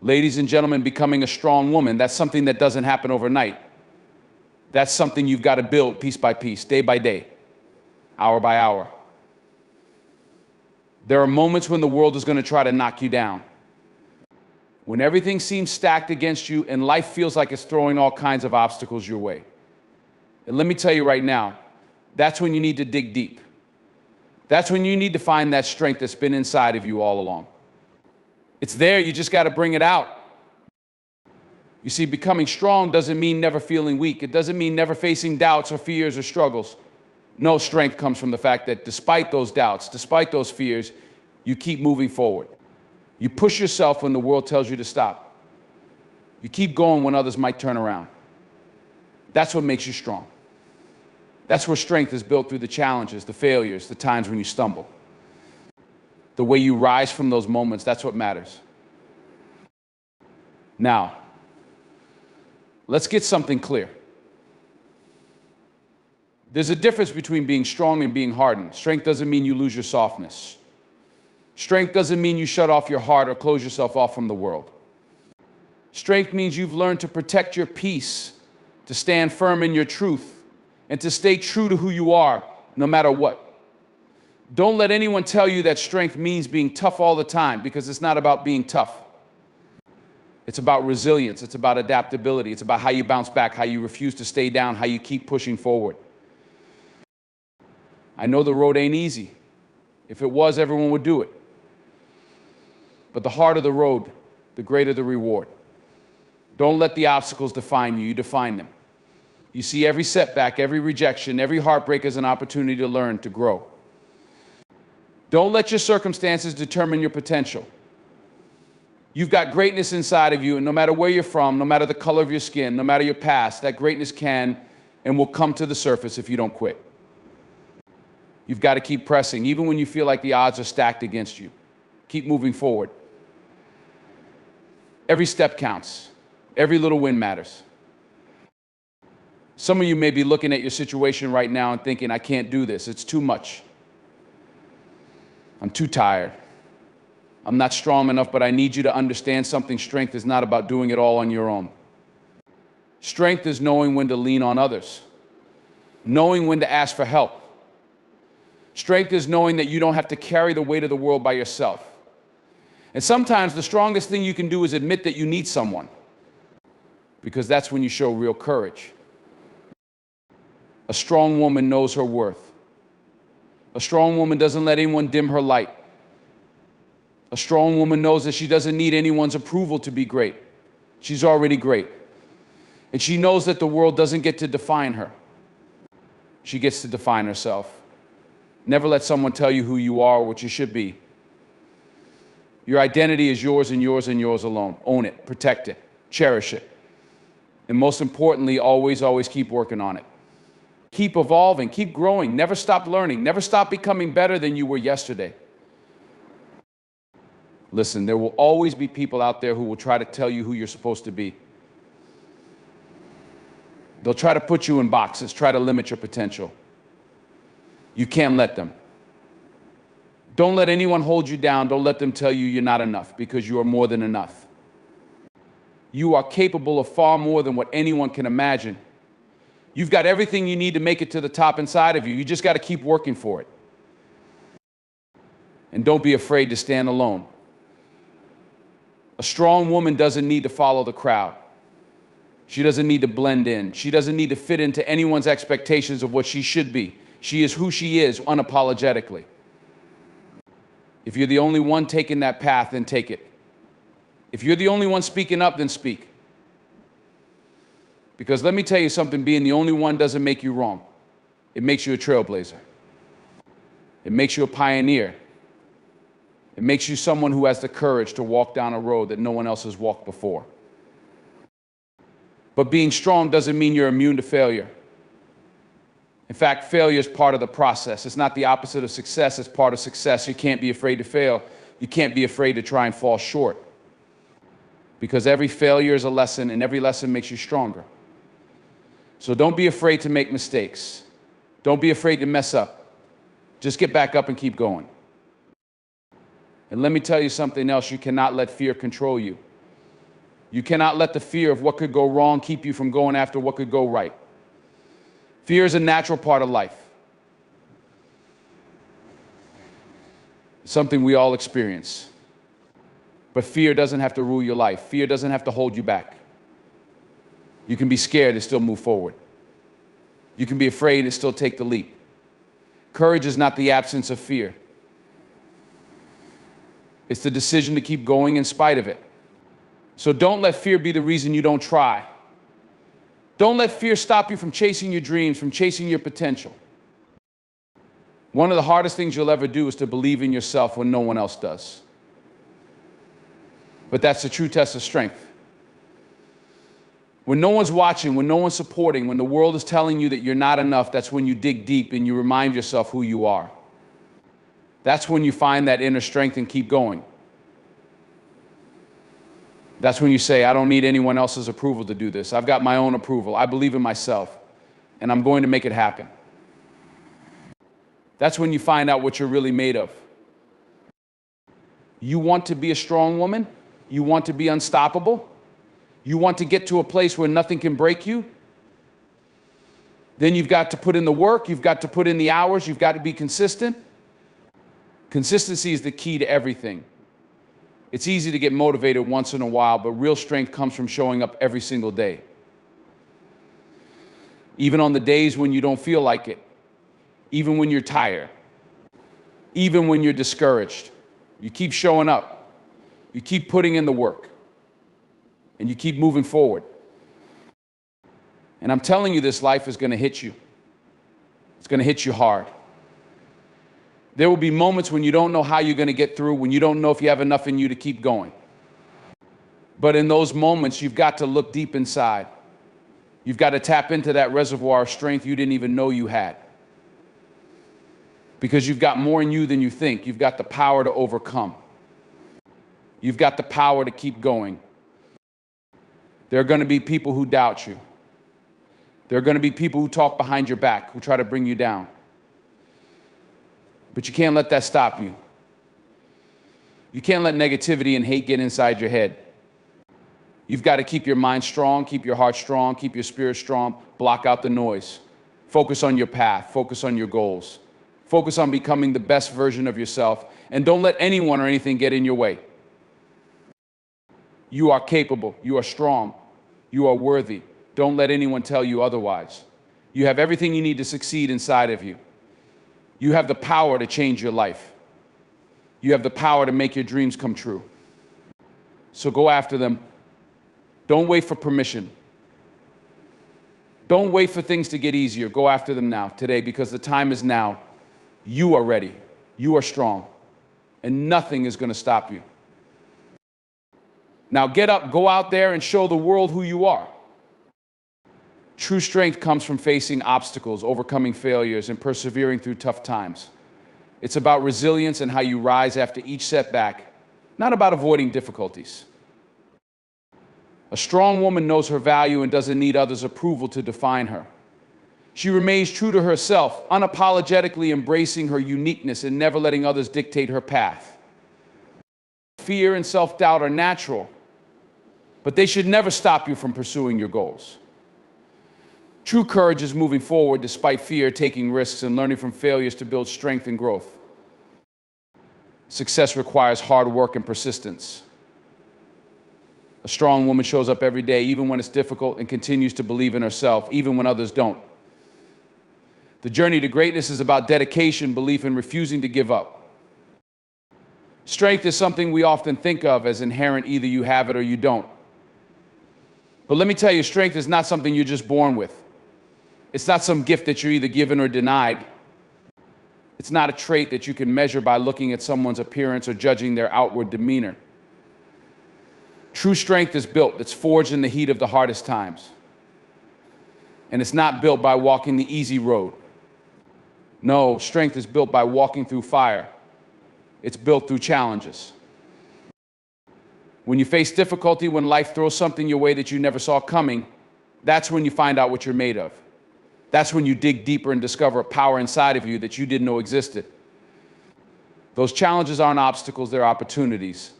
Ladies and gentlemen, becoming a strong woman, that's something that doesn't happen overnight. That's something you've got to build piece by piece, day by day, hour by hour. There are moments when the world is going to try to knock you down. When everything seems stacked against you and life feels like it's throwing all kinds of obstacles your way. And let me tell you right now, that's when you need to dig deep. That's when you need to find that strength that's been inside of you all along. It's there, you just got to bring it out. You see, becoming strong doesn't mean never feeling weak. It doesn't mean never facing doubts or fears or struggles. No, strength comes from the fact that despite those doubts, despite those fears, you keep moving forward. You push yourself when the world tells you to stop. You keep going when others might turn around. That's what makes you strong. That's where strength is built, through the challenges, the failures, the times when you stumble. The way you rise from those moments, that's what matters. Now, let's get something clear. There's a difference between being strong and being hardened. Strength doesn't mean you lose your softness. Strength doesn't mean you shut off your heart or close yourself off from the world. Strength means you've learned to protect your peace, to stand firm in your truth, and to stay true to who you are, no matter what. Don't let anyone tell you that strength means being tough all the time, because it's not about being tough. It's about resilience. It's about adaptability. It's about how you bounce back, how you refuse to stay down, how you keep pushing forward. I know the road ain't easy. If it was, everyone would do it. But the harder the road, the greater the reward. Don't let the obstacles define you. You define them. You see every setback, every rejection, every heartbreak as an opportunity to learn, to grow. Don't let your circumstances determine your potential. You've got greatness inside of you, and no matter where you're from, no matter the color of your skin, no matter your past, that greatness can and will come to the surface if you don't quit. You've got to keep pressing, even when you feel like the odds are stacked against you. Keep moving forward. Every step counts. Every little win matters. Some of you may be looking at your situation right now and thinking, I can't do this. It's too much. I'm too tired. I'm not strong enough, but I need you to understand something. Strength is not about doing it all on your own. Strength is knowing when to lean on others, knowing when to ask for help. Strength is knowing that you don't have to carry the weight of the world by yourself. And sometimes the strongest thing you can do is admit that you need someone, because that's when you show real courage. A strong woman knows her worth. A strong woman doesn't let anyone dim her light. A strong woman knows that she doesn't need anyone's approval to be great. She's already great. And she knows that the world doesn't get to define her. She gets to define herself. Never let someone tell you who you are or what you should be. Your identity is yours and yours and yours alone. Own it, protect it, cherish it. And most importantly, always, always keep working on it. Keep evolving, keep growing, never stop learning, never stop becoming better than you were yesterday. Listen, there will always be people out there who will try to tell you who you're supposed to be. They'll try to put you in boxes, try to limit your potential. You can't let them. Don't let anyone hold you down. Don't let them tell you you're not enough, because you are more than enough. You are capable of far more than what anyone can imagine. You've got everything you need to make it to the top inside of you. You just got to keep working for it. And don't be afraid to stand alone. A strong woman doesn't need to follow the crowd. She doesn't need to blend in. She doesn't need to fit into anyone's expectations of what she should be. She is who she is, unapologetically. If you're the only one taking that path, then take it. If you're the only one speaking up, then speak. Because let me tell you something, being the only one doesn't make you wrong. It makes you a trailblazer. It makes you a pioneer. It makes you someone who has the courage to walk down a road that no one else has walked before. But being strong doesn't mean you're immune to failure. In fact, failure is part of the process. It's not the opposite of success, it's part of success. You can't be afraid to fail. You can't be afraid to try and fall short. Because every failure is a lesson, and every lesson makes you stronger. So don't be afraid to make mistakes. Don't be afraid to mess up. Just get back up and keep going. And let me tell you something else. You cannot let fear control you. You cannot let the fear of what could go wrong keep you from going after what could go right. Fear is a natural part of life. It's something we all experience. But fear doesn't have to rule your life. Fear doesn't have to hold you back. You can be scared and still move forward. You can be afraid and still take the leap. Courage is not the absence of fear. It's the decision to keep going in spite of it. So don't let fear be the reason you don't try. Don't let fear stop you from chasing your dreams, from chasing your potential. One of the hardest things you'll ever do is to believe in yourself when no one else does. But that's the true test of strength. When no one's watching, when no one's supporting, when the world is telling you that you're not enough, that's when you dig deep and you remind yourself who you are. That's when you find that inner strength and keep going. That's when you say, I don't need anyone else's approval to do this. I've got my own approval. I believe in myself, and I'm going to make it happen. That's when you find out what you're really made of. You want to be a strong woman? You want to be unstoppable? You want to get to a place where nothing can break you? Then you've got to put in the work, you've got to put in the hours, you've got to be consistent. Consistency is the key to everything. It's easy to get motivated once in a while, but real strength comes from showing up every single day. Even on the days when you don't feel like it, even when you're tired, even when you're discouraged, you keep showing up, you keep putting in the work, and you keep moving forward. And I'm telling you, this life is going to hit you. It's going to hit you hard. There will be moments when you don't know how you're going to get through, when you don't know if you have enough in you to keep going. But in those moments, you've got to look deep inside. You've got to tap into that reservoir of strength you didn't even know you had. Because you've got more in you than you think. You've got the power to overcome. You've got the power to keep going. There are going to be people who doubt you. There are going to be people who talk behind your back, who try to bring you down. But you can't let that stop you. You can't let negativity and hate get inside your head. You've got to keep your mind strong, keep your heart strong, keep your spirit strong, block out the noise. Focus on your path, focus on your goals. Focus on becoming the best version of yourself, and don't let anyone or anything get in your way. You are capable, you are strong, you are worthy. Don't let anyone tell you otherwise. You have everything you need to succeed inside of you. You have the power to change your life. You have the power to make your dreams come true. So go after them. Don't wait for permission. Don't wait for things to get easier. Go after them now, today, because the time is now. You are ready. You are strong. And nothing is going to stop you. Now get up, go out there and show the world who you are. True strength comes from facing obstacles, overcoming failures, and persevering through tough times. It's about resilience and how you rise after each setback, not about avoiding difficulties. A strong woman knows her value and doesn't need others' approval to define her. She remains true to herself, unapologetically embracing her uniqueness and never letting others dictate her path. Fear and self-doubt are natural, but they should never stop you from pursuing your goals. True courage is moving forward despite fear, taking risks, and learning from failures to build strength and growth. Success requires hard work and persistence. A strong woman shows up every day, even when it's difficult, and continues to believe in herself, even when others don't. The journey to greatness is about dedication, belief, and refusing to give up. Strength is something we often think of as inherent. Either you have it or you don't. But let me tell you, strength is not something you're just born with. It's not some gift that you're either given or denied. It's not a trait that you can measure by looking at someone's appearance or judging their outward demeanor. True strength is built, it's forged in the heat of the hardest times. And it's not built by walking the easy road. No, strength is built by walking through fire. It's built through challenges. When you face difficulty, when life throws something your way that you never saw coming, that's when you find out what you're made of. That's when you dig deeper and discover a power inside of you that you didn't know existed. Those challenges aren't obstacles, they're opportunities.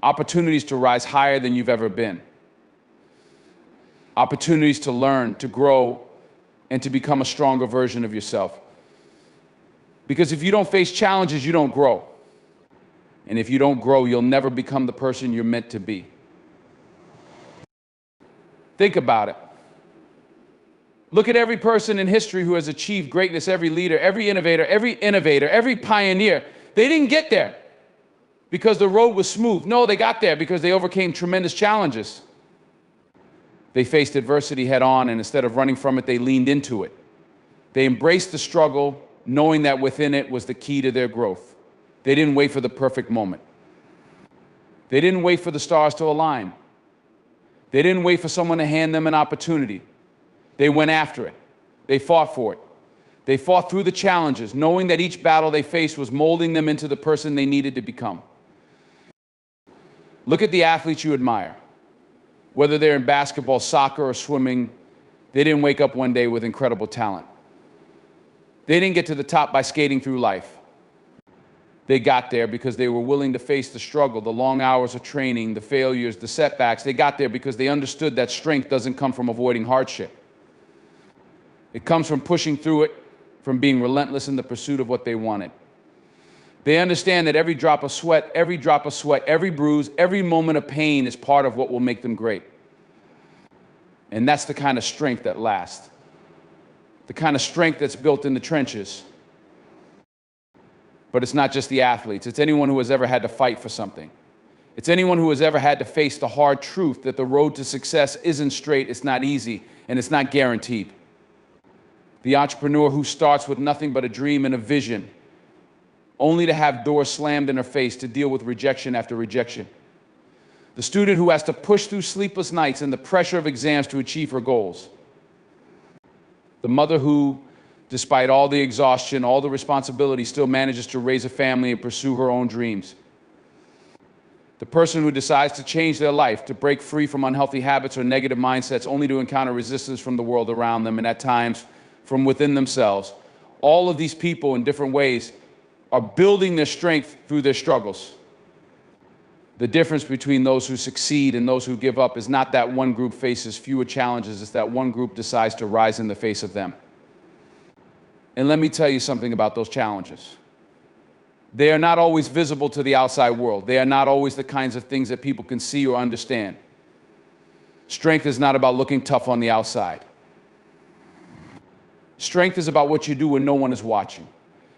opportunities to rise higher than you've ever been, opportunities to learn, to grow, and to become a stronger version of yourself. Because if you don't face challenges, you don't grow. And if you don't grow, you'll never become the person you're meant to be. Think about it. Look at every person in history who has achieved greatness, every leader, every innovator, every pioneer. They didn't get there because the road was smooth. No, they got there because they overcame tremendous challenges. They faced adversity head on, and instead of running from it, they leaned into it. They embraced the struggle, knowing that within it was the key to their growth. They didn't wait for the perfect moment. They didn't wait for the stars to align. They didn't wait for someone to hand them an opportunity. They went after it. They fought for it. They fought through the challenges, knowing that each battle they faced was molding them into the person they needed to become. Look at the athletes you admire. Whether they're in basketball, soccer, or swimming, they didn't wake up one day with incredible talent. They didn't get to the top by skating through life. They got there because they were willing to face the struggle, the long hours of training, the failures, the setbacks. They got there because they understood that strength doesn't come from avoiding hardship. It comes from pushing through it, from being relentless in the pursuit of what they wanted. They understand that every drop of sweat, every bruise, every moment of pain is part of what will make them great. And that's the kind of strength that lasts. The kind of strength that's built in the trenches. But it's not just the athletes. It's anyone who has ever had to fight for something. It's anyone who has ever had to face the hard truth that the road to success isn't straight, it's not easy, and it's not guaranteed. The entrepreneur who starts with nothing but a dream and a vision, only to have doors slammed in her face to deal with rejection after rejection. The student who has to push through sleepless nights and the pressure of exams to achieve her goals. The mother who, despite all the exhaustion, all the responsibility, still manages to raise a family and pursue her own dreams. The person who decides to change their life, to break free from unhealthy habits or negative mindsets, only to encounter resistance from the world around them, and at times from within themselves. All of these people, in different ways, are building their strength through their struggles. The difference between those who succeed and those who give up is not that one group faces fewer challenges, it's that one group decides to rise in the face of them. And let me tell you something about those challenges. They are not always visible to the outside world. They are not always the kinds of things that people can see or understand. Strength is not about looking tough on the outside. Strength is about what you do when no one is watching.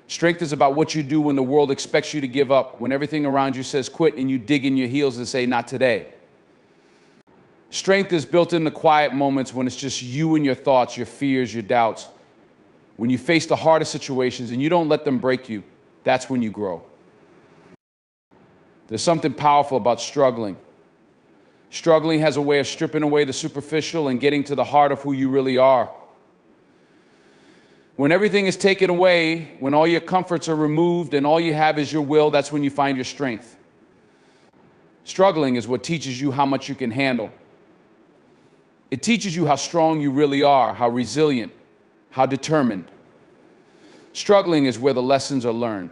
Strength is about what you do when the world expects you to give up, when everything around you says quit and you dig in your heels and say, not today. Strength is built in the quiet moments when it's just you and your thoughts, your fears, your doubts. When you face the hardest situations and you don't let them break you, that's when you grow. There's something powerful about struggling. Struggling has a way of stripping away the superficial and getting to the heart of who you really are. When everything is taken away, when all your comforts are removed and all you have is your will, that's when you find your strength. Struggling is what teaches you how much you can handle. It teaches you how strong you really are, how resilient, how determined. Struggling is where the lessons are learned.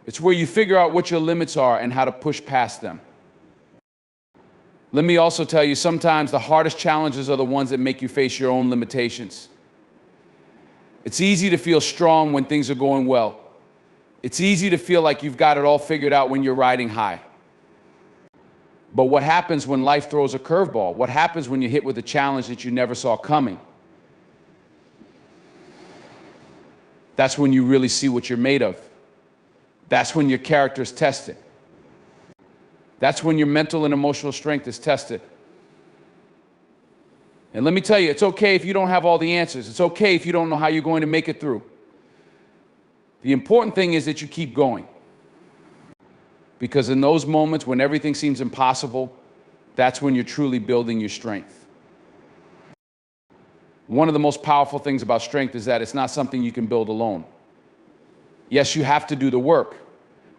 It's where you figure out what your limits are and how to push past them. Let me also tell you, sometimes the hardest challenges are the ones that make you face your own limitations. It's easy to feel strong when things are going well. It's easy to feel like you've got it all figured out when you're riding high. But what happens when life throws a curveball? What happens when you're hit with a challenge that you never saw coming? That's when you really see what you're made of. That's when your character is tested. That's when your mental and emotional strength is tested. And let me tell you, it's okay if you don't have all the answers. It's okay if you don't know how you're going to make it through. The important thing is that you keep going. Because in those moments when everything seems impossible, that's when you're truly building your strength. One of the most powerful things about strength is that it's not something you can build alone. Yes, you have to do the work,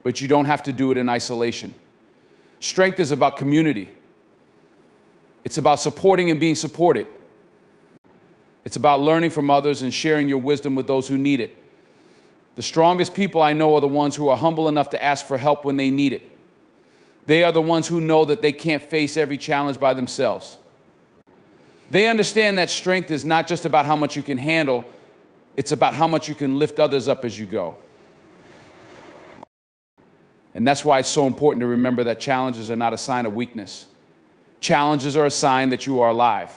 but you don't have to do it in isolation. Strength is about community. It's about supporting and being supported. It's about learning from others and sharing your wisdom with those who need it. The strongest people I know are the ones who are humble enough to ask for help when they need it. They are the ones who know that they can't face every challenge by themselves. They understand that strength is not just about how much you can handle, it's about how much you can lift others up as you go. And that's why it's so important to remember that challenges are not a sign of weakness. Challenges are a sign that you are alive.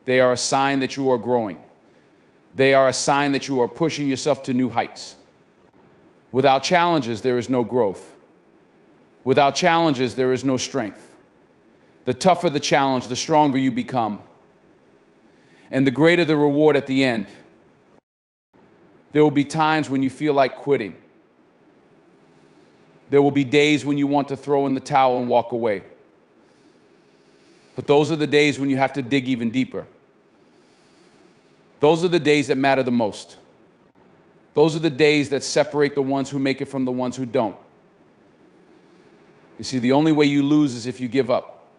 They are a sign that you are growing. They are a sign that you are pushing yourself to new heights. Without challenges, there is no growth. Without challenges, there is no strength. The tougher the challenge, the stronger you become. And the greater the reward at the end. There will be times when you feel like quitting. There will be days when you want to throw in the towel and walk away. But those are the days when you have to dig even deeper. Those are the days that matter the most. Those are the days that separate the ones who make it from the ones who don't. You see, the only way you lose is if you give up.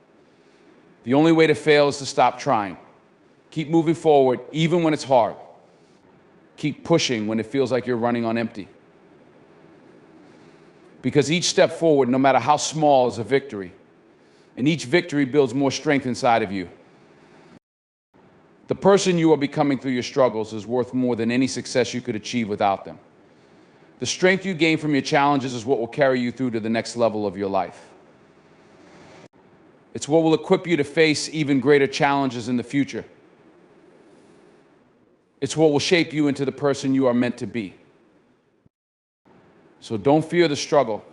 The only way to fail is to stop trying. Keep moving forward, even when it's hard. Keep pushing when it feels like you're running on empty. Because each step forward, no matter how small, is a victory. And each victory builds more strength inside of you. The person you are becoming through your struggles is worth more than any success you could achieve without them. The strength you gain from your challenges is what will carry you through to the next level of your life. It's what will equip you to face even greater challenges in the future. It's what will shape you into the person you are meant to be. So don't fear the struggle.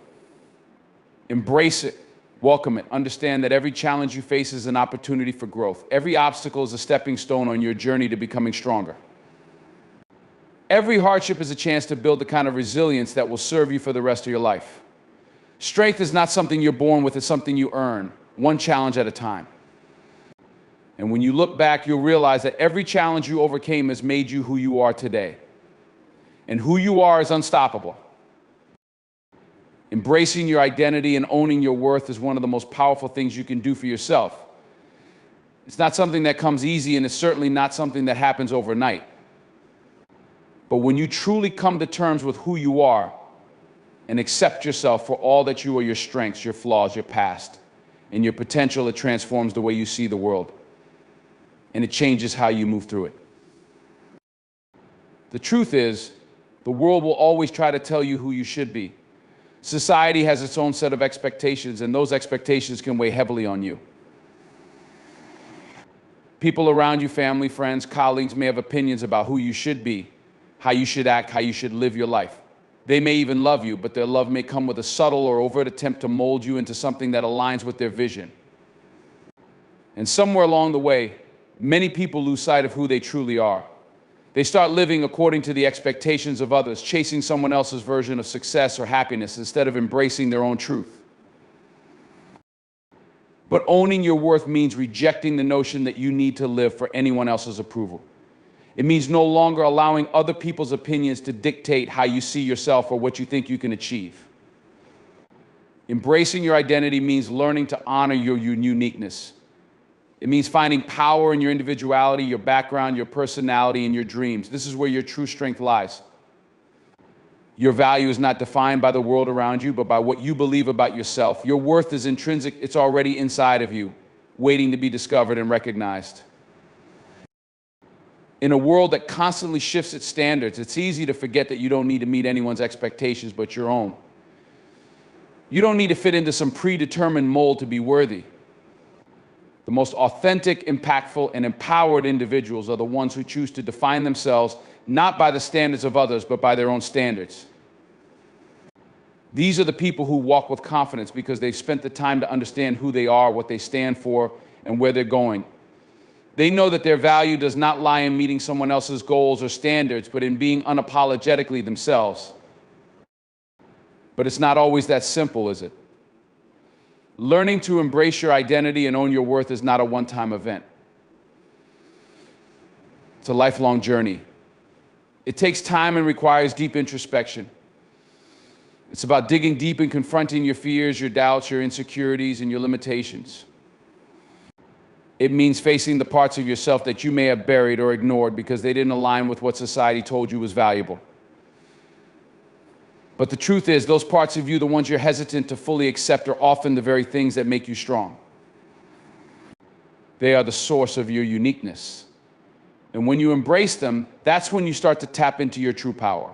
Embrace it. Welcome it. Understand that every challenge you face is an opportunity for growth. Every obstacle is a stepping stone on your journey to becoming stronger. Every hardship is a chance to build the kind of resilience that will serve you for the rest of your life. Strength is not something you're born with, it's something you earn, one challenge at a time. And when you look back, you'll realize that every challenge you overcame has made you who you are today. And who you are is unstoppable. Embracing your identity and owning your worth is one of the most powerful things you can do for yourself. It's not something that comes easy, and it's certainly not something that happens overnight. But when you truly come to terms with who you are and accept yourself for all that you are, your strengths, your flaws, your past, and your potential, it transforms the way you see the world. And it changes how you move through it. The truth is, the world will always try to tell you who you should be. Society has its own set of expectations, and those expectations can weigh heavily on you. People around you, family, friends, colleagues, may have opinions about who you should be, how you should act, how you should live your life. They may even love you, but their love may come with a subtle or overt attempt to mold you into something that aligns with their vision. And somewhere along the way, many people lose sight of who they truly are. They start living according to the expectations of others, chasing someone else's version of success or happiness instead of embracing their own truth. But owning your worth means rejecting the notion that you need to live for anyone else's approval. It means no longer allowing other people's opinions to dictate how you see yourself or what you think you can achieve. Embracing your identity means learning to honor your uniqueness. It means finding power in your individuality, your background, your personality, and your dreams. This is where your true strength lies. Your value is not defined by the world around you, but by what you believe about yourself. Your worth is intrinsic. It's already inside of you, waiting to be discovered and recognized. In a world that constantly shifts its standards, it's easy to forget that you don't need to meet anyone's expectations but your own. You don't need to fit into some predetermined mold to be worthy. The most authentic, impactful, and empowered individuals are the ones who choose to define themselves not by the standards of others, but by their own standards. These are the people who walk with confidence because they've spent the time to understand who they are, what they stand for, and where they're going. They know that their value does not lie in meeting someone else's goals or standards, but in being unapologetically themselves. But it's not always that simple, is it? Learning to embrace your identity and own your worth is not a one-time event. It's a lifelong journey. It takes time and requires deep introspection. It's about digging deep and confronting your fears, your doubts, your insecurities, and your limitations. It means facing the parts of yourself that you may have buried or ignored because they didn't align with what society told you was valuable. But the truth is, those parts of you, the ones you're hesitant to fully accept, are often the very things that make you strong. They are the source of your uniqueness. And when you embrace them, that's when you start to tap into your true power.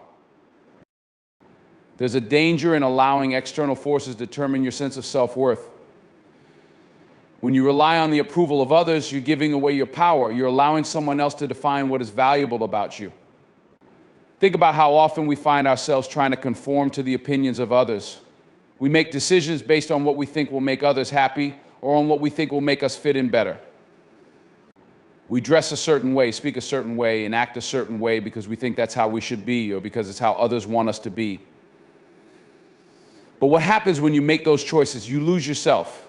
There's a danger in allowing external forces to determine your sense of self-worth. When you rely on the approval of others, you're giving away your power. You're allowing someone else to define what is valuable about you. Think about how often we find ourselves trying to conform to the opinions of others. We make decisions based on what we think will make others happy or on what we think will make us fit in better. We dress a certain way, speak a certain way, and act a certain way because we think that's how we should be or because it's how others want us to be. But what happens when you make those choices? You lose yourself.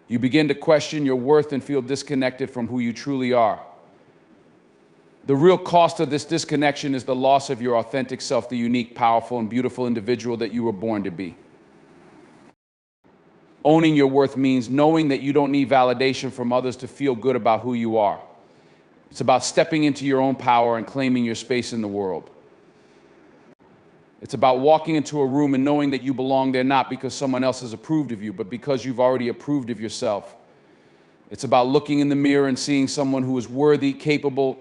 You begin to question your worth and feel disconnected from who you truly are. The real cost of this disconnection is the loss of your authentic self, the unique, powerful, and beautiful individual that you were born to be. Owning your worth means knowing that you don't need validation from others to feel good about who you are. It's about stepping into your own power and claiming your space in the world. It's about walking into a room and knowing that you belong there not because someone else has approved of you, but because you've already approved of yourself. It's about looking in the mirror and seeing someone who is worthy, capable,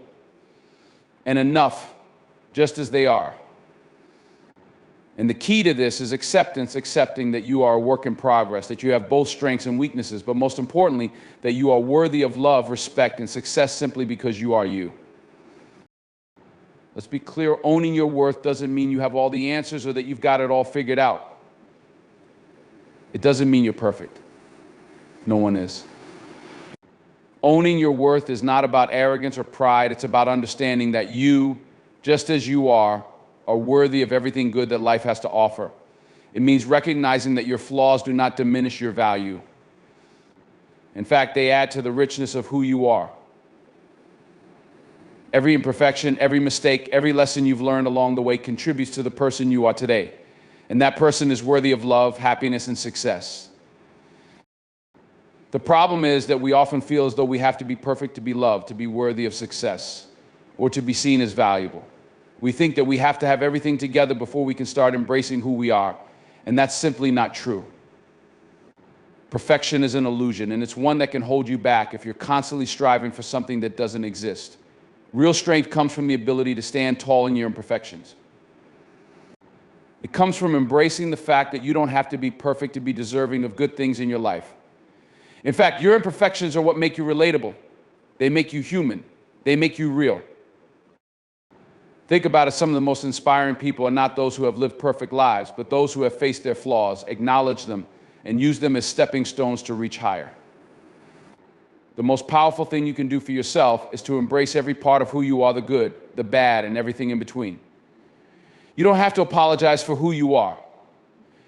and enough just as they are. And the key to this is acceptance, accepting that you are a work in progress, that you have both strengths and weaknesses, but most importantly, that you are worthy of love, respect, and success simply because you are you. Let's be clear, owning your worth doesn't mean you have all the answers or that you've got it all figured out. It doesn't mean you're perfect. No one is. Owning your worth is not about arrogance or pride. It's about understanding that you, just as you are worthy of everything good that life has to offer. It means recognizing that your flaws do not diminish your value. In fact, they add to the richness of who you are. Every imperfection, every mistake, every lesson you've learned along the way contributes to the person you are today. And that person is worthy of love, happiness, and success. The problem is that we often feel as though we have to be perfect to be loved, to be worthy of success, or to be seen as valuable. We think that we have to have everything together before we can start embracing who we are, and that's simply not true. Perfection is an illusion, and it's one that can hold you back if you're constantly striving for something that doesn't exist. Real strength comes from the ability to stand tall in your imperfections. It comes from embracing the fact that you don't have to be perfect to be deserving of good things in your life. In fact, your imperfections are what make you relatable. They make you human. They make you real. Think about it, some of the most inspiring people are not those who have lived perfect lives, but those who have faced their flaws, acknowledged them, and used them as stepping stones to reach higher. The most powerful thing you can do for yourself is to embrace every part of who you are, the good, the bad, and everything in between. You don't have to apologize for who you are.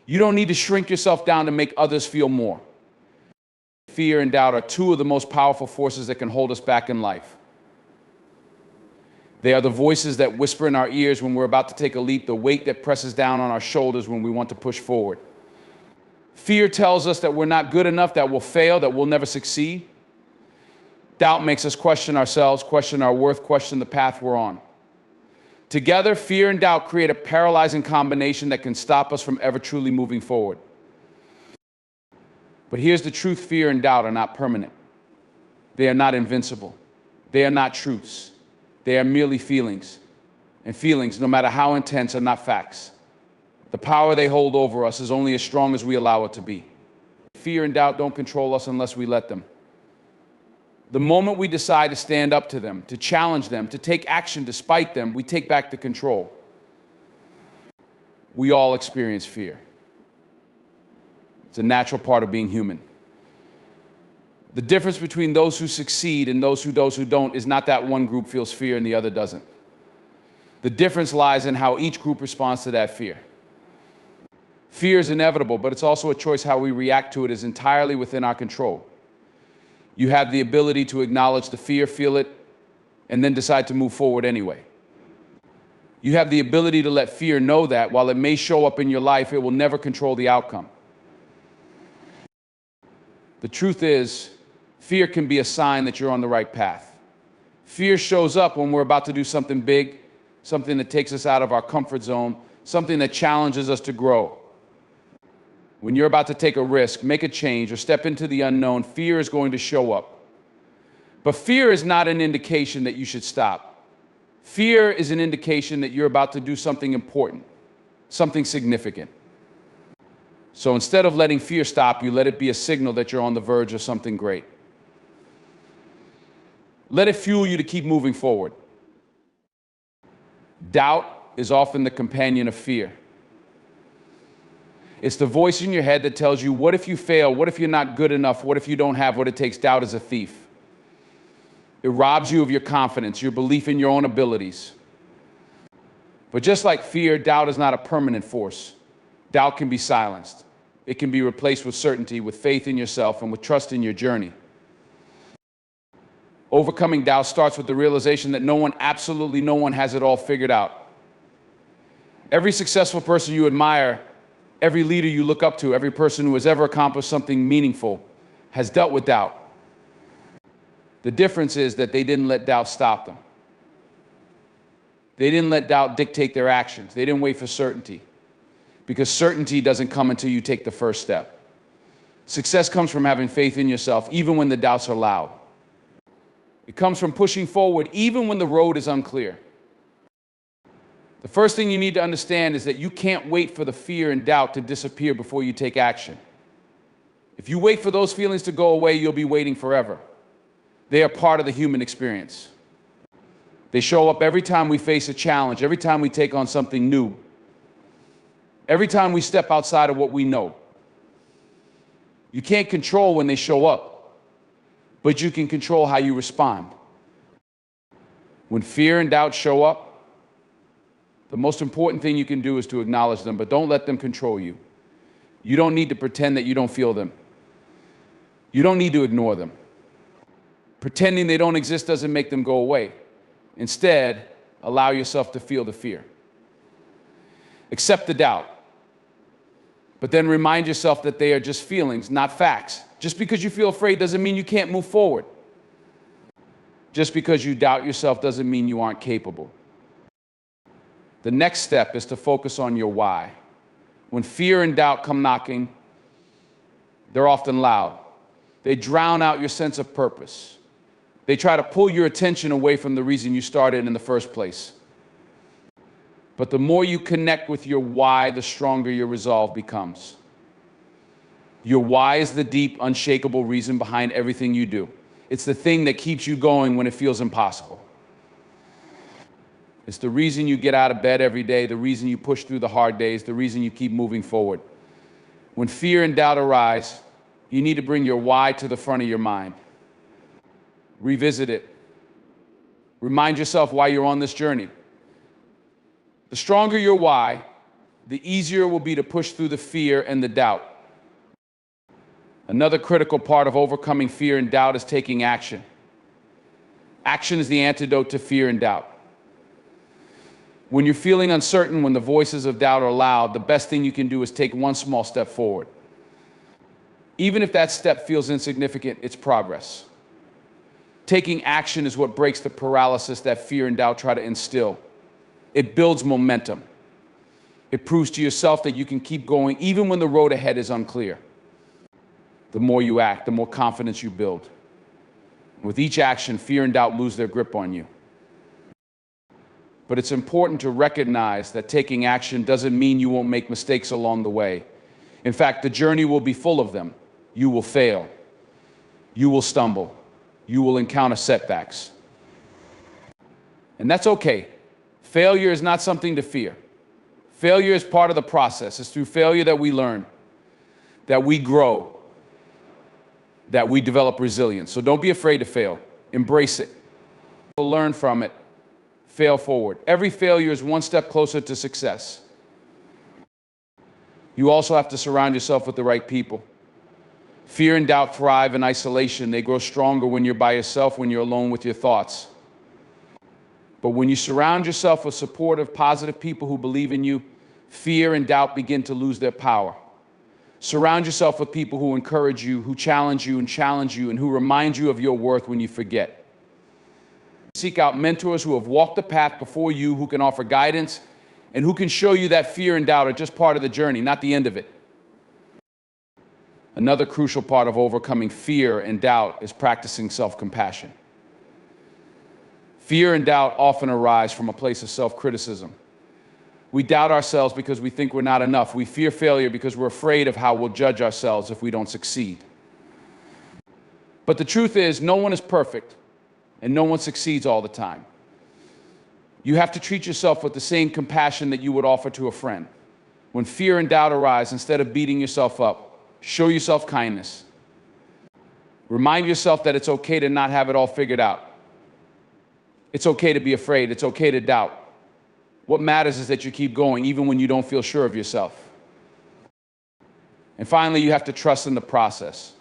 You don't need to shrink yourself down to make others feel more. Fear and doubt are two of the most powerful forces that can hold us back in life. They are the voices that whisper in our ears when we're about to take a leap, the weight that presses down on our shoulders when we want to push forward. Fear tells us that we're not good enough, that we'll fail, that we'll never succeed. Doubt makes us question ourselves, question our worth, question the path we're on. Together, fear and doubt create a paralyzing combination that can stop us from ever truly moving forward. But here's the truth, fear and doubt are not permanent. They are not invincible. They are not truths. They are merely feelings. And feelings, no matter how intense, are not facts. The power they hold over us is only as strong as we allow it to be. Fear and doubt don't control us unless we let them. The moment we decide to stand up to them, to challenge them, to take action despite them, we take back the control. We all experience fear. It's a natural part of being human. The difference between those who succeed and those who don't is not that one group feels fear and the other doesn't. The difference lies in how each group responds to that fear. Fear is inevitable, but it's also a choice. How we react to it is entirely within our control. You have the ability to acknowledge the fear, feel it, and then decide to move forward anyway. You have the ability to let fear know that while it may show up in your life, it will never control the outcome. The truth is, fear can be a sign that you're on the right path. Fear shows up when we're about to do something big, something that takes us out of our comfort zone, something that challenges us to grow. When you're about to take a risk, make a change, or step into the unknown, fear is going to show up. But fear is not an indication that you should stop. Fear is an indication that you're about to do something important, something significant. So instead of letting fear stop you, let it be a signal that you're on the verge of something great. Let it fuel you to keep moving forward. Doubt is often the companion of fear. It's the voice in your head that tells you, what if you fail? What if you're not good enough? What if you don't have what it takes? Doubt is a thief. It robs you of your confidence, your belief in your own abilities. But just like fear, doubt is not a permanent force. Doubt can be silenced. It can be replaced with certainty, with faith in yourself, and with trust in your journey. Overcoming doubt starts with the realization that absolutely no one has it all figured out. Every successful person you admire, every leader you look up to, every person who has ever accomplished something meaningful has dealt with doubt. The difference is that they didn't let doubt stop them. They didn't let doubt dictate their actions. They didn't wait for certainty, because certainty doesn't come until you take the first step. Success comes from having faith in yourself, even when the doubts are loud. It comes from pushing forward, even when the road is unclear. The first thing you need to understand is that you can't wait for the fear and doubt to disappear before you take action. If you wait for those feelings to go away, you'll be waiting forever. They are part of the human experience. They show up every time we face a challenge, every time we take on something new, every time we step outside of what we know. You can't control when they show up, but you can control how you respond. When fear and doubt show up, the most important thing you can do is to acknowledge them, but don't let them control you. You don't need to pretend that you don't feel them. You don't need to ignore them. Pretending they don't exist doesn't make them go away. Instead, allow yourself to feel the fear. Accept the doubt, but then remind yourself that they are just feelings, not facts. Just because you feel afraid doesn't mean you can't move forward. Just because you doubt yourself doesn't mean you aren't capable. The next step is to focus on your why. When fear and doubt come knocking, they're often loud. They drown out your sense of purpose. They try to pull your attention away from the reason you started in the first place. But the more you connect with your why, the stronger your resolve becomes. Your why is the deep, unshakable reason behind everything you do. It's the thing that keeps you going when it feels impossible. It's the reason you get out of bed every day, the reason you push through the hard days, the reason you keep moving forward. When fear and doubt arise, you need to bring your why to the front of your mind. Revisit it. Remind yourself why you're on this journey. The stronger your why, the easier it will be to push through the fear and the doubt. Another critical part of overcoming fear and doubt is taking action. Action is the antidote to fear and doubt. When you're feeling uncertain, when the voices of doubt are loud, the best thing you can do is take one small step forward. Even if that step feels insignificant, it's progress. Taking action is what breaks the paralysis that fear and doubt try to instill. It builds momentum. It proves to yourself that you can keep going even when the road ahead is unclear. The more you act, the more confidence you build. With each action, fear and doubt lose their grip on you. But it's important to recognize that taking action doesn't mean you won't make mistakes along the way. In fact, the journey will be full of them. You will fail. You will stumble. You will encounter setbacks. And that's okay. Failure is not something to fear. Failure is part of the process. It's through failure that we learn, that we grow, that we develop resilience. So don't be afraid to fail. Embrace it. Learn from it. Fail forward. Every failure is one step closer to success. You also have to surround yourself with the right people. Fear and doubt thrive in isolation. They grow stronger when you're by yourself, when you're alone with your thoughts. But when you surround yourself with supportive, positive people who believe in you, fear and doubt begin to lose their power. Surround yourself with people who encourage you, who challenge you, and who remind you of your worth when you forget. Seek out mentors who have walked the path before you, who can offer guidance and who can show you that fear and doubt are just part of the journey, not the end of it. Another crucial part of overcoming fear and doubt is practicing self-compassion. Fear and doubt often arise from a place of self-criticism. We doubt ourselves because we think we're not enough. We fear failure because we're afraid of how we'll judge ourselves if we don't succeed. But the truth is, no one is perfect, and no one succeeds all the time. You have to treat yourself with the same compassion that you would offer to a friend. When fear and doubt arise, instead of beating yourself up, show yourself kindness. Remind yourself that it's okay to not have it all figured out. It's okay to be afraid. It's okay to doubt. What matters is that you keep going, even when you don't feel sure of yourself. And finally, you have to trust in the process.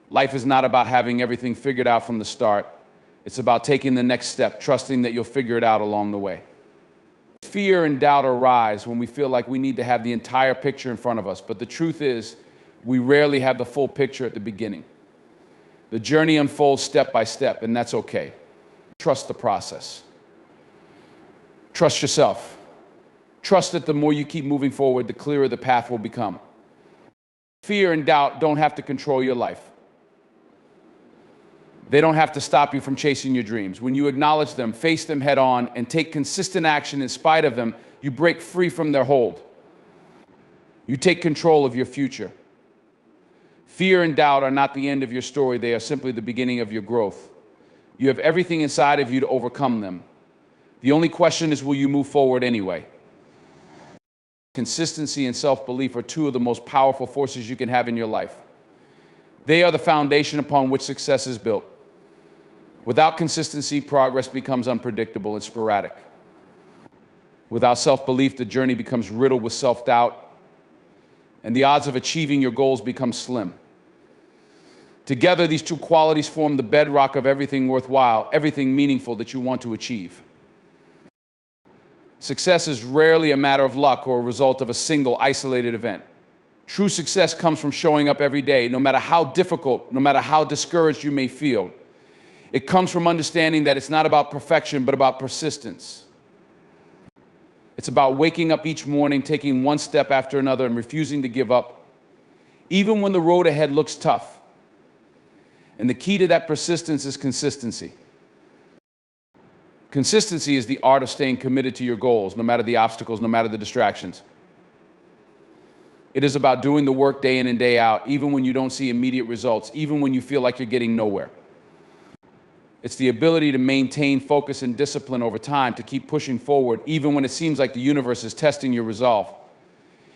Life is not about having everything figured out from the start. It's about taking the next step, trusting that you'll figure it out along the way. Fear and doubt arise when we feel like we need to have the entire picture in front of us. But the truth is, we rarely have the full picture at the beginning. The journey unfolds step by step, and that's okay. Trust the process. Trust yourself. Trust that the more you keep moving forward, the clearer the path will become. Fear and doubt don't have to control your life. They don't have to stop you from chasing your dreams. When you acknowledge them, face them head on, and take consistent action in spite of them, you break free from their hold. You take control of your future. Fear and doubt are not the end of your story. They are simply the beginning of your growth. You have everything inside of you to overcome them. The only question is, will you move forward anyway? Consistency and self-belief are two of the most powerful forces you can have in your life. They are the foundation upon which success is built. Without consistency, progress becomes unpredictable and sporadic. Without self-belief, the journey becomes riddled with self-doubt, and the odds of achieving your goals become slim. Together, these two qualities form the bedrock of everything worthwhile, everything meaningful that you want to achieve. Success is rarely a matter of luck or a result of a single isolated event. True success comes from showing up every day, no matter how difficult, no matter how discouraged you may feel. It comes from understanding that it's not about perfection, but about persistence. It's about waking up each morning, taking one step after another, and refusing to give up, even when the road ahead looks tough. And the key to that persistence is consistency. Consistency is the art of staying committed to your goals, no matter the obstacles, no matter the distractions. It is about doing the work day in and day out, even when you don't see immediate results, even when you feel like you're getting nowhere. It's the ability to maintain focus and discipline over time, to keep pushing forward, even when it seems like the universe is testing your resolve.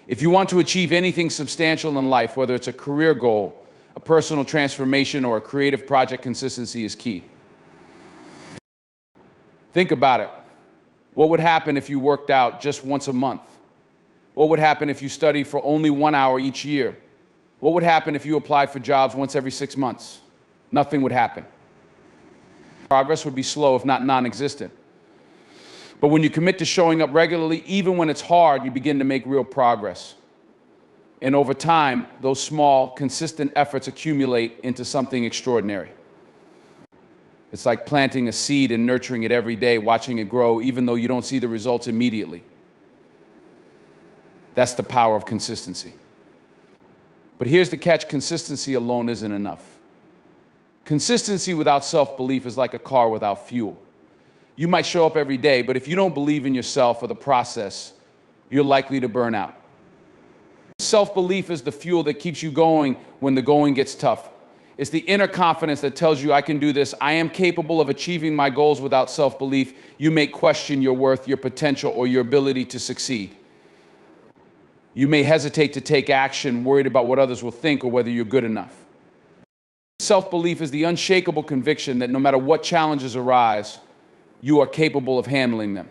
If you want to achieve anything substantial in life, whether it's a career goal, a personal transformation, or a creative project, consistency is key. Think about it. What would happen if you worked out just once a month? What would happen if you studied for only 1 hour each year? What would happen if you applied for jobs once every 6 months? Nothing would happen. Progress would be slow, if not non-existent. But when you commit to showing up regularly, even when it's hard, you begin to make real progress. And over time, those small, consistent efforts accumulate into something extraordinary. It's like planting a seed and nurturing it every day, watching it grow, even though you don't see the results immediately. That's the power of consistency. But here's the catch: consistency alone isn't enough. Consistency without self-belief is like a car without fuel. You might show up every day, but if you don't believe in yourself or the process, you're likely to burn out. Self-belief is the fuel that keeps you going when the going gets tough. It's the inner confidence that tells you, I can do this, I am capable of achieving my goals. Without self-belief, you may question your worth, your potential, or your ability to succeed. You may hesitate to take action, worried about what others will think or whether you're good enough. Self-belief is the unshakable conviction that no matter what challenges arise, you are capable of handling them.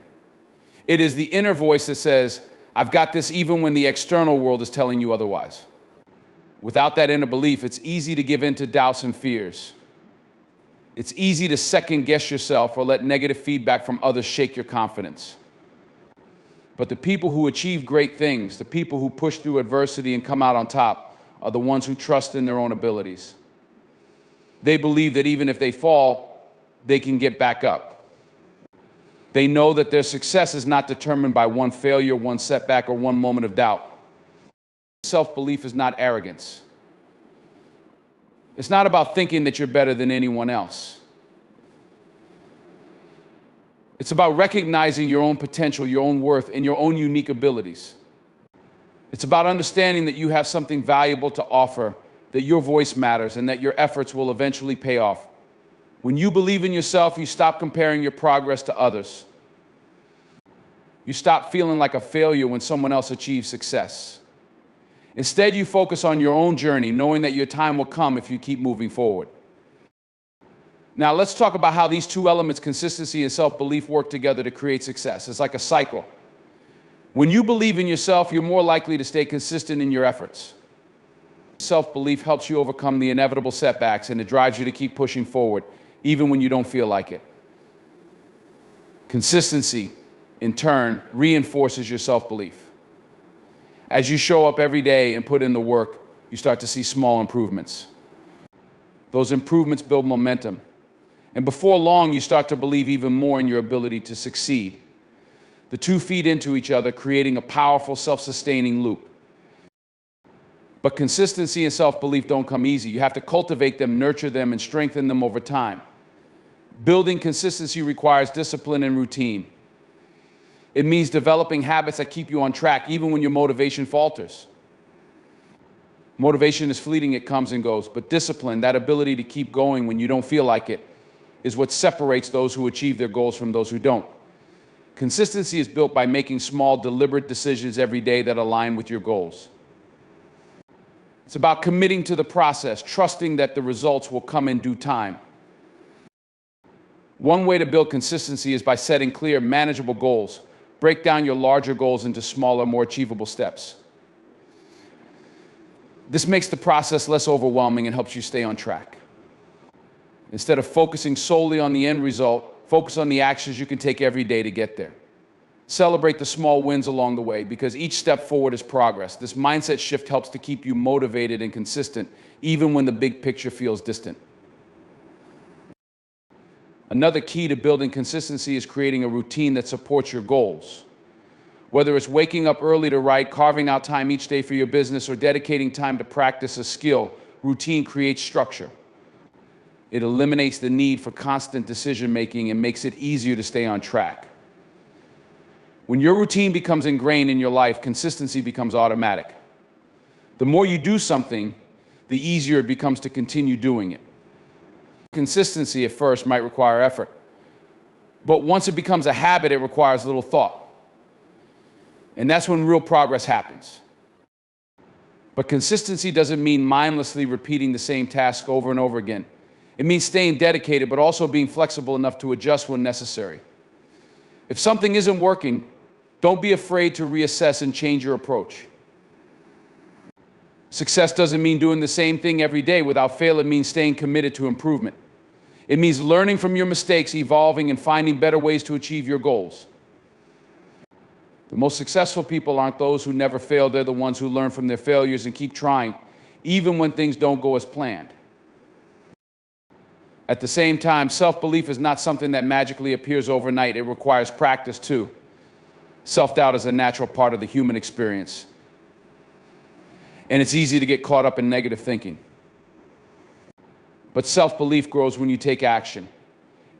It is the inner voice that says, I've got this, even when the external world is telling you otherwise. Without that inner belief, it's easy to give in to doubts and fears. It's easy to second-guess yourself or let negative feedback from others shake your confidence. But the people who achieve great things, the people who push through adversity and come out on top, are the ones who trust in their own abilities. They believe that even if they fall, they can get back up. They know that their success is not determined by one failure, one setback, or one moment of doubt. Self-belief is not arrogance. It's not about thinking that you're better than anyone else. It's about recognizing your own potential, your own worth, and your own unique abilities. It's about understanding that you have something valuable to offer, that your voice matters, and that your efforts will eventually pay off. When you believe in yourself, you stop comparing your progress to others. You stop feeling like a failure when someone else achieves success. Instead, you focus on your own journey, knowing that your time will come if you keep moving forward. Now, let's talk about how these two elements, consistency and self-belief, work together to create success. It's like a cycle. When you believe in yourself, you're more likely to stay consistent in your efforts. Self-belief helps you overcome the inevitable setbacks, and it drives you to keep pushing forward, even when you don't feel like it. Consistency, in turn, reinforces your self-belief. As you show up every day and put in the work, you start to see small improvements. Those improvements build momentum. And before long, you start to believe even more in your ability to succeed. The two feed into each other, creating a powerful, self-sustaining loop. But consistency and self-belief don't come easy. You have to cultivate them, nurture them, and strengthen them over time. Building consistency requires discipline and routine. It means developing habits that keep you on track, even when your motivation falters. Motivation is fleeting, it comes and goes, but discipline, that ability to keep going when you don't feel like it, is what separates those who achieve their goals from those who don't. Consistency is built by making small, deliberate decisions every day that align with your goals. It's about committing to the process, trusting that the results will come in due time. One way to build consistency is by setting clear, manageable goals. Break down your larger goals into smaller, more achievable steps. This makes the process less overwhelming and helps you stay on track. Instead of focusing solely on the end result, focus on the actions you can take every day to get there. Celebrate the small wins along the way, because each step forward is progress. This mindset shift helps to keep you motivated and consistent, even when the big picture feels distant. Another key to building consistency is creating a routine that supports your goals. Whether it's waking up early to write, carving out time each day for your business, or dedicating time to practice a skill, routine creates structure. It eliminates the need for constant decision-making and makes it easier to stay on track. When your routine becomes ingrained in your life, consistency becomes automatic. The more you do something, the easier it becomes to continue doing it. Consistency at first might require effort, but once it becomes a habit, it requires little thought. And that's when real progress happens. But consistency doesn't mean mindlessly repeating the same task over and over again. It means staying dedicated, but also being flexible enough to adjust when necessary. If something isn't working, don't be afraid to reassess and change your approach. Success doesn't mean doing the same thing every day without fail. It means staying committed to improvement. It means learning from your mistakes, evolving, and finding better ways to achieve your goals. The most successful people aren't those who never fail. They're the ones who learn from their failures and keep trying, even when things don't go as planned. At the same time, self-belief is not something that magically appears overnight. It requires practice too. Self-doubt is a natural part of the human experience. And it's easy to get caught up in negative thinking. But self-belief grows when you take action.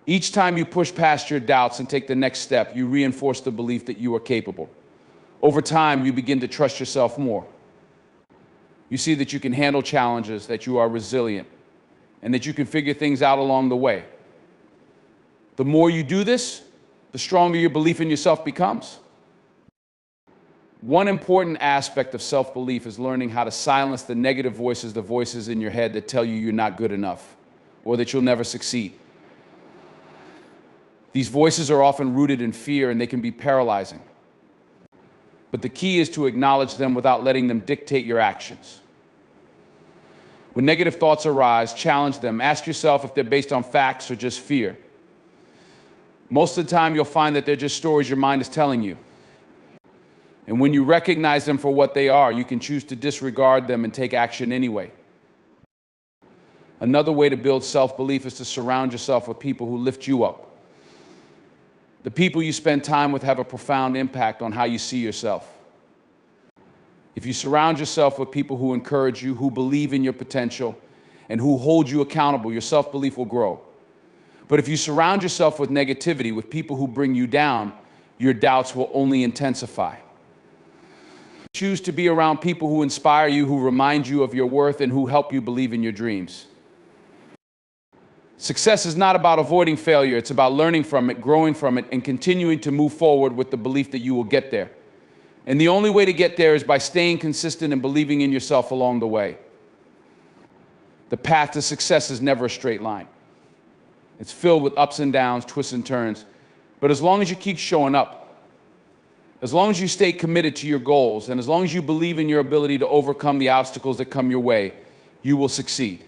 Each time you push past your doubts and take the next step, you reinforce the belief that you are capable. Over time, you begin to trust yourself more. You see that you can handle challenges, that you are resilient, and that you can figure things out along the way. The more you do this, the stronger your belief in yourself becomes. One important aspect of self-belief is learning how to silence the negative voices, the voices in your head that tell you you're not good enough or that you'll never succeed. These voices are often rooted in fear, and they can be paralyzing. But the key is to acknowledge them without letting them dictate your actions. When negative thoughts arise, challenge them. Ask yourself if they're based on facts or just fear. Most of the time, you'll find that they're just stories your mind is telling you. And when you recognize them for what they are, you can choose to disregard them and take action anyway. Another way to build self-belief is to surround yourself with people who lift you up. The people you spend time with have a profound impact on how you see yourself. If you surround yourself with people who encourage you, who believe in your potential, and who hold you accountable, your self-belief will grow. But if you surround yourself with negativity, with people who bring you down, your doubts will only intensify. Choose to be around people who inspire you, who remind you of your worth, and who help you believe in your dreams. Success is not about avoiding failure. It's about learning from it, growing from it, and continuing to move forward with the belief that you will get there. And the only way to get there is by staying consistent and believing in yourself along the way. The path to success is never a straight line. It's filled with ups and downs, twists and turns. But as long as you keep showing up, as long as you stay committed to your goals, and as long as you believe in your ability to overcome the obstacles that come your way, you will succeed.